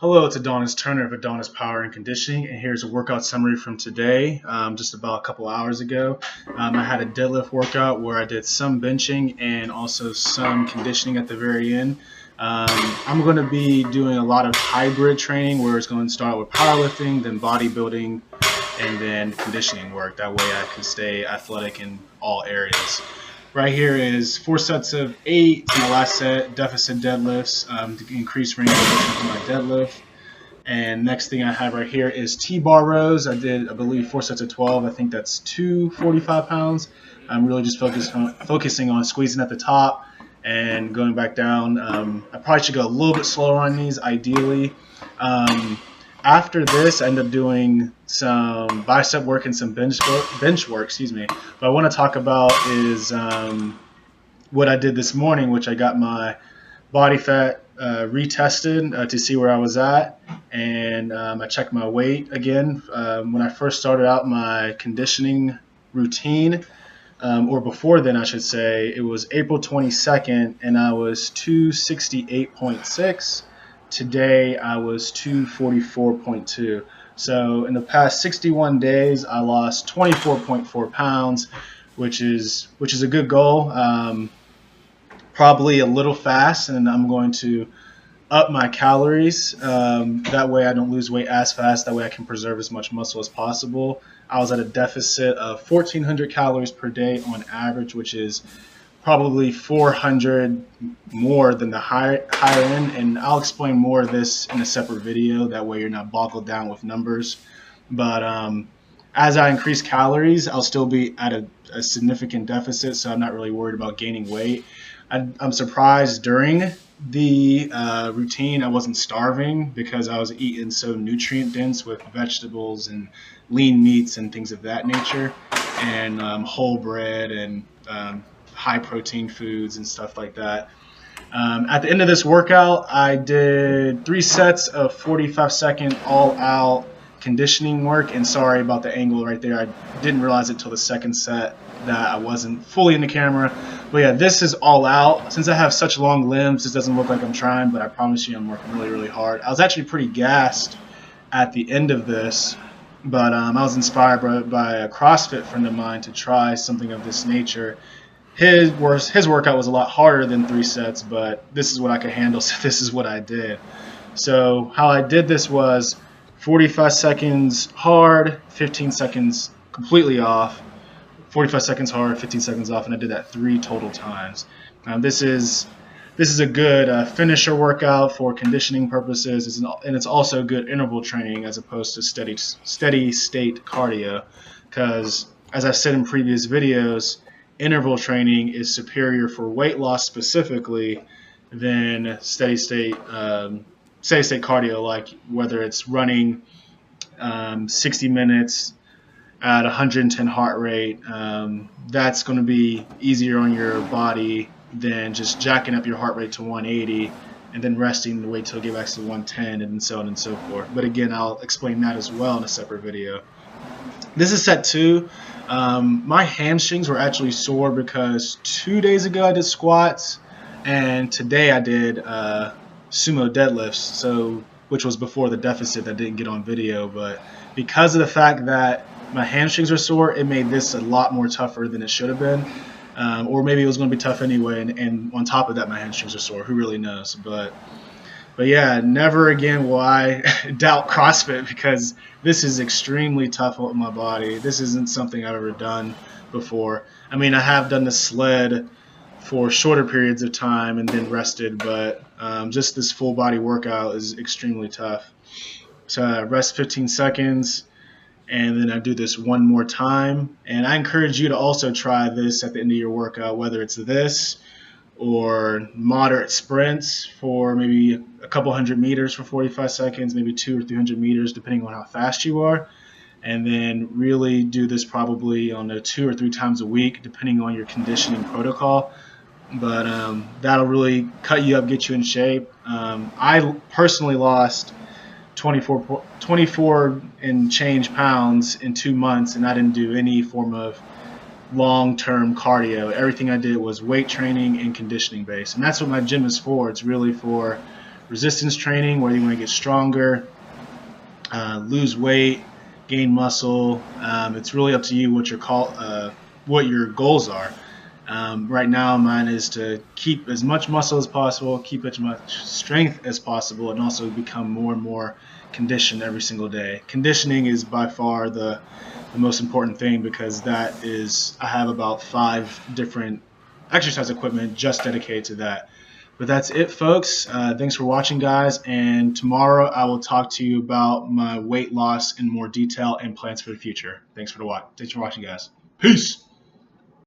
Hello, it's Adonis Turner of Adonis Power and Conditioning, and here's a workout summary from today, just about a couple hours ago. I had a deadlift workout where I did some benching and also some conditioning at the very end. I'm going to be doing a lot of hybrid training where it's going to start with powerlifting, then bodybuilding, and then conditioning work. That way I can stay athletic in all areas. Right here is 4 sets of 8 to my last set, deficit deadlifts to increase range of motion for my deadlift. And next thing I have right here is TBar rows. I did, I believe, 4 sets of 12. I think that's 245 pounds. I'm really just focusing on squeezing at the top and going back down. I probably should go a little bit slower on these, ideally. After this, I end up doing some bicep work and some bench work. Excuse me. What I want to talk about is what I did this morning, which I got my body fat retested to see where I was at, and I checked my weight again. When I first started out my conditioning routine, or before then I should say, it was April 22nd, and I was 268.6. Today I was 244.2. So in the past 61 days, I lost 24.4 pounds, which is a good goal. Probably a little fast, and I'm going to up my calories. That way I don't lose weight as fast. That way I can preserve as much muscle as possible. I was at a deficit of 1,400 calories per day on average, which is probably 400 more than the higher end, and I'll explain more of this in a separate video. That way you're not boggled down with numbers. But as I increase calories, I'll still be at a significant deficit, so I'm not really worried about gaining weight. I'm surprised during the routine I wasn't starving, because I was eating so nutrient dense with vegetables and lean meats and things of that nature, and whole bread and high protein foods and stuff like that. At the end of this workout, I did 3 sets of 45-second all-out conditioning work. And sorry about the angle right there. I didn't realize it till the second set that I wasn't fully in the camera. But yeah, this is all out. Since I have such long limbs, this doesn't look like I'm trying, but I promise you I'm working really, really hard. I was actually pretty gassed at the end of this, but I was inspired by a CrossFit friend of mine to try something of this nature. His workout was a lot harder than 3 sets, but this is what I could handle, so this is what I did. So how I did this was 45 seconds hard, 15 seconds completely off, 45 seconds hard, 15 seconds off, and I did that 3 total times. This is a good finisher workout for conditioning purposes, and it's also good interval training as opposed to steady state cardio, because as I've said in previous videos, interval training is superior for weight loss specifically than steady state cardio, like whether it's running 60 minutes at 110 heart rate. That's going to be easier on your body than just jacking up your heart rate to 180 and then resting to wait till it get back to 110, and so on and so forth. But again, I'll explain that as well in a separate video. This is set 2. My hamstrings were actually sore because 2 days ago I did squats, and today I did sumo deadlifts, which was before the deficit that didn't get on video. But because of the fact that my hamstrings were sore, it made this a lot more tougher than it should have been. Or maybe it was going to be tough anyway, and on top of that, my hamstrings are sore. Who really knows? But yeah, never again will I doubt CrossFit, because this is extremely tough on my body. This isn't something I've ever done before. I mean, I have done the sled for shorter periods of time and then rested, but just this full body workout is extremely tough. So I rest 15 seconds, and then I do this one more time. And I encourage you to also try this at the end of your workout, whether it's this or moderate sprints for maybe a couple hundred meters for 45 seconds, maybe 200 or 300 meters, depending on how fast you are. And then really do this probably on 2 or 3 times a week, depending on your conditioning protocol. But that'll really cut you up, get you in shape. I personally lost 24 and change pounds in 2 months, and I didn't do any form of long-term cardio. Everything I did was weight training and conditioning based, and that's what my gym is for. It's really for resistance training, whether you want to get stronger, lose weight, gain muscle. It's really up to you what your goals are. Right now, mine is to keep as much muscle as possible, keep as much strength as possible, and also become more and more conditioned every single day. Conditioning is by far the most important thing, because I have about 5 different exercise equipment just dedicated to that. But that's it, folks. Thanks for watching, guys. And tomorrow I will talk to you about my weight loss in more detail and plans for the future. Thanks for watching, guys. Peace.